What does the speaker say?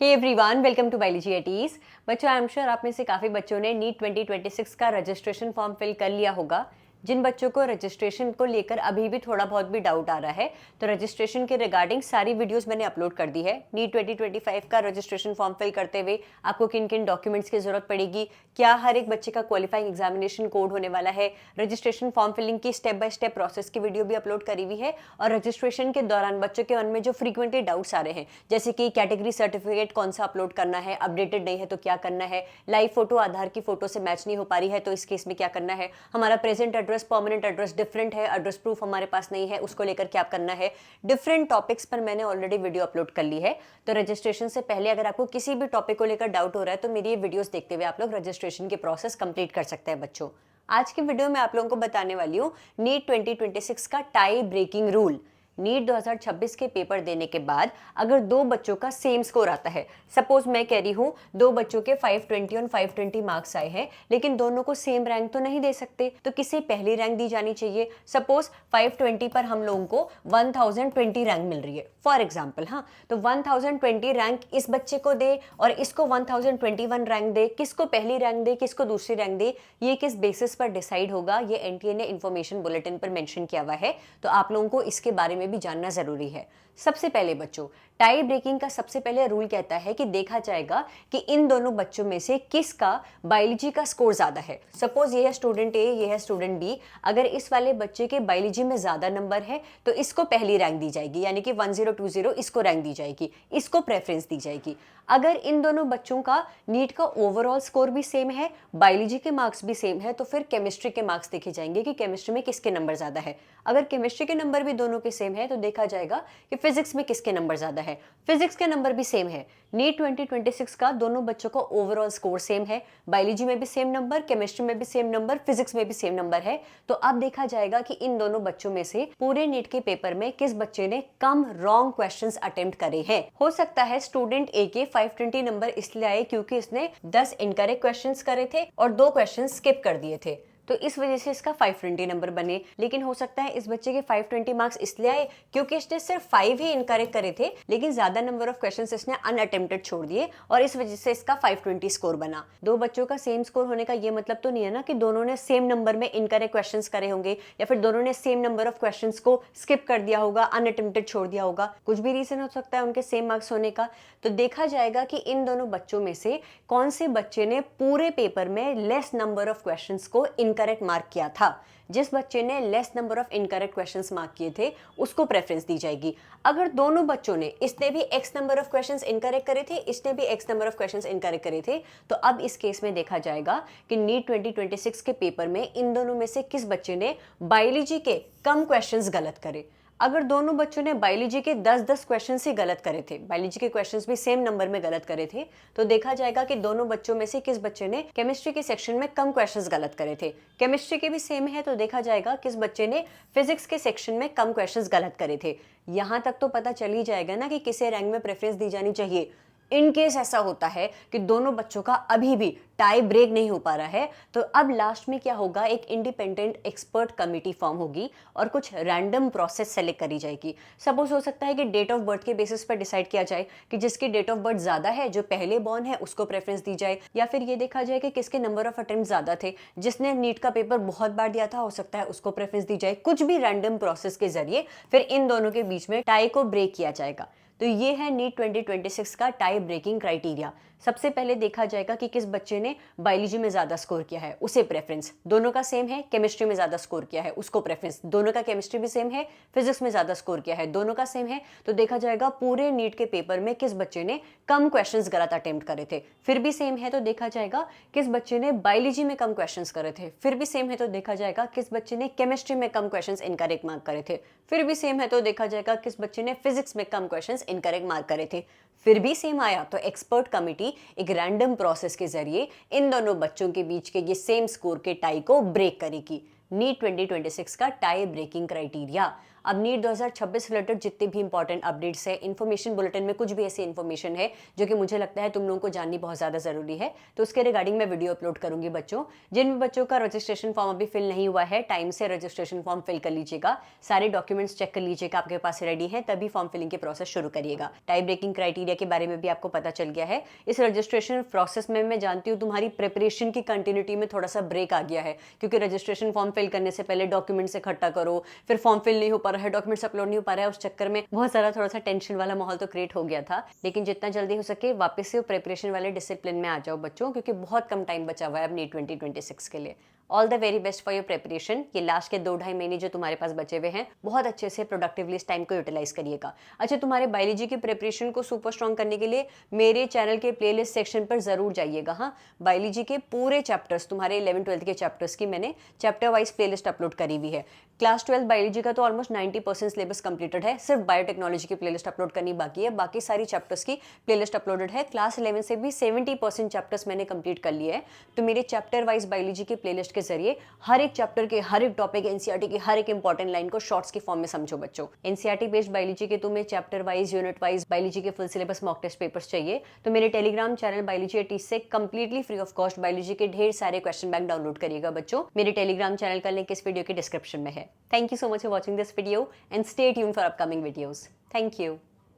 Hey everyone, welcome to biology eighties. बच्चों, I am sure आप में से काफ़ी बच्चों ने नीट 2026 का रजिस्ट्रेशन फॉर्म फिल कर लिया होगा। जिन बच्चों को रजिस्ट्रेशन को लेकर अभी भी थोड़ा बहुत भी डाउट आ रहा है, तो रजिस्ट्रेशन के रिगार्डिंग सारी वीडियोस मैंने अपलोड कर दी है। नीट 2025 का रजिस्ट्रेशन फॉर्म फिल करते हुए आपको किन किन डॉक्यूमेंट्स की जरूरत पड़ेगी, क्या हर एक बच्चे का क्वालिफाइंग एग्जामिनेशन कोड होने वाला है, रजिस्ट्रेशन फॉर्म फिलिंग की स्टेप बाय स्टेप प्रोसेस की वीडियो भी अपलोड करी हुई है। और रजिस्ट्रेशन के दौरान बच्चों के मन में जो फ्रीक्वेंटली डाउट्स आ रहे हैं, जैसे कि कैटेगरी सर्टिफिकेट कौन सा अपलोड करना है, अपडेटेड नहीं है तो क्या करना है, लाइव फोटो आधार की फोटो से मैच नहीं हो पा रही है तो इस केस में क्या करना है, हमारा present address permanent address different है, एड्रेस प्रूफ हमारे पास नहीं है, उसको लेकर क्या करना है, डिफरेंट टॉपिक्स पर मैंने ऑलरेडी वीडियो अपलोड कर ली है। तो रजिस्ट्रेशन से पहले अगर आपको किसी भी टॉपिक को लेकर डाउट हो रहा है तो मेरी ये वीडियोस देखते हुए आप लोग रजिस्ट्रेशन की प्रोसेस कंप्लीट कर सकते हैं। बच्चों, आज की वीडियो में आप लोगों को बताने वाली हूँ नीट 2026 का टाई ब्रेकिंग रूल। नीट 2026 के पेपर देने के बाद अगर दो बच्चों का सेम स्कोर आता है, सपोज मैं कह रही हूँ दो बच्चों के 520 और 520 मार्क्स आए हैं, लेकिन दोनों को सेम रैंक तो नहीं दे सकते, तो किसे पहली रैंक दी जानी चाहिए। सपोज 520 पर हम लोगों को 1020 रैंक मिल रही है फॉर एग्जाम्पल, हाँ, तो 1020 रैंक इस बच्चे को दे और इसको 1021 रैंक दे, किसको पहली रैंक दे किसको दूसरी रैंक दे, ये किस बेसिस पर डिसाइड होगा, ये एनटीए ने इन्फॉर्मेशन बुलेटिन पर मेंशन किया हुआ है, तो आप लोगों को इसके बारे में भी जानना जरूरी है। सबसे पहले बच्चों, टाई ब्रेकिंग का सबसे पहले रूल कहता है कि देखा जाएगा कि इन दोनों बच्चों में से किसका बायोलॉजी का स्कोर ज्यादा है। सपोज ये है स्टूडेंट ए, ये है स्टूडेंट बी, अगर इस वाले बच्चे के बायोलॉजी में ज्यादा नंबर है तो इसको पहली रैंक दी जाएगी, यानी कि 1020 इसको रैंक दी जाएगी, इसको प्रेफरेंस दी जाएगी। अगर इन दोनों बच्चों का नीट का ओवरऑल स्कोर भी सेम है, बायोलॉजी के मार्क्स भी सेम है, तो फिर केमिस्ट्री के मार्क्स देखे जाएंगे कि केमिस्ट्री में किसके नंबर ज्यादा है। अगर केमिस्ट्री के नंबर भी दोनों के सेम है तो देखा जाएगा कि फिजिक्स में किसके नंबर ज्यादा है, फिजिक्स के नंबर भी सेम है। नीट 2026 का दोनों बच्चों का ओवरऑल स्कोर सेम है, बायोलॉजी में भी सेम नंबर, केमिस्ट्री में भी सेम नंबर, फिजिक्स में भी सेम नंबर है। तो अब देखा जाएगा कि इन दोनों बच्चों में से पूरे नीट के पेपर में किस बच्चे ने कम रॉन्ग क्वेश्चंस अटेम्प्ट करे हैं। हो सकता है स्टूडेंट ए के 520 नंबर इसलिए आए क्योंकि इसने 10 इनकरेक्ट क्वेश्चंस करे थे और 2 क्वेश्चन स्किप कर दिए थे, तो इस वजह से इसका 520 नंबर बने। लेकिन हो सकता है इस बच्चे के 520 मार्क्स इसलिए आए क्योंकि इसने सिर्फ 5 ही इनकरेक्ट करे थे, लेकिन ज्यादा नंबर ऑफ क्वेश्चंस इसने अनअटेम्प्टेड छोड़ दिए और इस वजह से इसका 520 स्कोर बना। दो बच्चों का सेम स्कोर होने का ये मतलब तो नहीं है ना कि दोनों ने सेम नंबर में इनकरेक्ट क्वेश्चंस करे होंगे या फिर दोनों ने सेम नंबर ऑफ क्वेश्चंस को स्किप कर दिया होगा, अनअटेम्प्टेड छोड़ दिया होगा, कुछ भी रीजन हो सकता है उनके सेम मार्क्स होने का। तो देखा जाएगा कि इन दोनों बच्चों में से कौन से बच्चे ने पूरे पेपर में लेस नंबर ऑफ क्वेश्चंस को इनकरेक्ट मार्क किया था। जिस बच्चे ने less number of incorrect questions mark किए थे उसको प्रेफरेंस दी जाएगी। अगर दोनों बच्चों ने, इसने भी x number of questions incorrect करे थे, इसने भी x number of questions incorrect करे थे, तो अब इस केस में देखा जाएगा कि नीट 2026 के पेपर में इन दोनों में से किस बच्चे ने बायोलॉजी के कम क्वेश्चंस गलत करे। अगर दोनों बच्चों ने बायोलॉजी के 10-10 क्वेश्चंस ही गलत करे थे, बायोलॉजी के क्वेश्चंस भी सेम नंबर में गलत करे थे, तो देखा जाएगा कि दोनों बच्चों में से किस बच्चे ने केमिस्ट्री के सेक्शन में कम क्वेश्चंस गलत करे थे। केमिस्ट्री के भी सेम है तो देखा जाएगा किस बच्चे ने फिजिक्स के सेक्शन में कम क्वेश्चंस गलत करे थे। यहां तक तो पता चल ही जाएगा ना कि किसे रैंक में प्रेफरेंस दी जानी चाहिए। इन केस ऐसा होता है कि दोनों बच्चों का अभी भी टाई ब्रेक नहीं हो पा रहा है, तो अब लास्ट में क्या होगा, एक इंडिपेंडेंट एक्सपर्ट कमेटी फॉर्म होगी और कुछ रैंडम प्रोसेस सेलेक्ट करी जाएगी। सपोज हो सकता है कि डेट ऑफ बर्थ के बेसिस पर डिसाइड किया जाए कि जिसकी डेट ऑफ बर्थ ज्यादा है, जो पहले बॉर्न है, उसको प्रेफरेंस दी जाए, या फिर ये देखा जाए कि किसके नंबर ऑफ अटेम्प्ट ज्यादा थे, जिसने नीट का पेपर बहुत बार दिया था, हो सकता है उसको प्रेफरेंस दी जाए। कुछ भी रैंडम प्रोसेस के जरिए फिर इन दोनों के बीच में टाई को ब्रेक किया जाएगा। तो ये है नीट 2026 का टाई ब्रेकिंग क्राइटेरिया। सबसे पहले देखा जाएगा कि किस बच्चे ने बायोलॉजी में ज्यादा स्कोर किया है, उसे प्रेफरेंस। दोनों का सेम है, केमिस्ट्री में ज्यादा स्कोर किया है, उसको प्रेफरेंस। दोनों का केमिस्ट्री भी सेम है, फिजिक्स में ज्यादा स्कोर किया है, दोनों का सेम है, तो देखा जाएगा पूरे नीट के पेपर में किस बच्चे ने कम क्वेश्चंस गलत अटेम्प्ट करे थे। फिर भी सेम है तो देखा जाएगा किस बच्चे ने बायोलॉजी में कम क्वेश्चंस करे थे। फिर भी सेम है तो देखा जाएगा किस बच्चे ने केमिस्ट्री में कम क्वेश्चंस इनकरेक्ट मार्क करे थे। फिर भी सेम है तो देखा जाएगा किस बच्चे ने फिजिक्स में कम क्वेश्चंस इनकरेक्ट मार्क करे थे। फिर भी सेम आया तो एक्सपर्ट कमेटी एक रैंडम प्रोसेस के जरिए इन दोनों बच्चों के बीच के ये सेम स्कोर के टाई को ब्रेक करेगी। नीट 2026 का टाई ब्रेकिंग क्राइटेरिया। अब नीट 2026 रिलेटेड जितने भी इंपॉर्टेंट अपडेट्स है, इन्फॉर्मेशन बुलेटिन में कुछ भी ऐसी इन्फॉर्मेशन है जो कि मुझे लगता है तुम लोगों को जाननी बहुत ज़्यादा ज़रूरी है, तो उसके रिगार्डिंग मैं वीडियो अपलोड करूंगी बच्चों। जिन बच्चों का रजिस्ट्रेशन फॉर्म अभी फिल नहीं हुआ है, टाइम से रजिस्ट्रेशन फॉर्म फिल कर लीजिएगा, सारे डॉक्यूमेंट्स चेक कर लीजिएगा आपके पास रेडी है, तभी फॉर्म फिलिंग के प्रोसेस शुरू करिएगा। टाइम ब्रेकिंग क्राइटेरिया के बारे में भी आपको पता चल गया है। इस रजिस्ट्रेशन प्रोसेस में मैं जानती हूँ तुम्हारी प्रिपरेशन की कंटिन्यूटी में थोड़ा सा ब्रेक आ गया है, क्योंकि रजिस्ट्रेशन फॉर्म फिल करने से पहले डॉक्यूमेंट्स इकट्ठा करो, फिर फॉर्म फिल नहीं हो पा रहा है, डॉक्यूमेंट्स अपलोड नहीं हो पा रहा है, उस चक्कर में बहुत सारा थोड़ा सा टेंशन वाला माहौल तो क्रिएट हो गया था। लेकिन जितना जल्दी हो सके वापस से प्रिपरेशन वाले डिसिप्लिन में आ जाओ बच्चों, क्योंकि बहुत कम टाइम बचा हुआ है अब नीट 2026 के लिए। All the very best for your preparation. ये लास्ट के 2-2.5 महीने जो तुम्हारे पास बचे हुए हैं, बहुत अच्छे से प्रोडक्टिवली इस टाइम को यूटिलाइज करिएगा। अच्छा, तुम्हारे बायोलॉजी की प्रिपरेशन को सुपर स्ट्रॉन्ग करने के लिए मेरे चैनल के प्लेलिस्ट सेक्शन पर जरूर जाइएगा। हाँ, बायोलॉजी के पूरे चैप्टर्स, तुम्हारे 11th-12th के चैप्टर्स की मैंने चैप्टर वाइज प्लेलिस्ट अपलोड करी हुई है। क्लास 12 बायोलॉजी का तो ऑलमोस्ट 90% सिलेबस कंप्लीटेड है, सिर्फ बायोटेक्नोलॉजी की प्लेलिस्ट अपलोड करनी बाकी है, बाकी सारी चैप्टर्स की प्लेलिस्ट अपलोडेड है। क्लास 11 से भी 70% चैप्टर्स मैंने कंप्लीट कर लिए हैं। तो मेरे चैप्टर वाइज बायोलॉजी की प्लेलिस्ट के जरिए हर एक चैप्टर के हर एक टॉपिक, एनसीईआरटी की हर एक इंपॉर्टेंट लाइन को शॉर्ट्स की फॉर्म में समझो बच्चों। एनसीईआरटी बेस्ड बायोलॉजी के तुम्हें chapter wise, unit wise biology के full syllabus mock test papers चाहिए तो मेरे टेलीग्राम चैनल बायोलॉजी एटीज से completely free of cost biology के ढेर सारे क्वेश्चन बैंक डाउनलोड करिएगा बच्चों। मेरे टेलीग्राम चैनल का लिंक इस वीडियो के डिस्क्रिप्शन में है। Thank you so much for watching this video and stay tuned for upcoming videos. Thank you.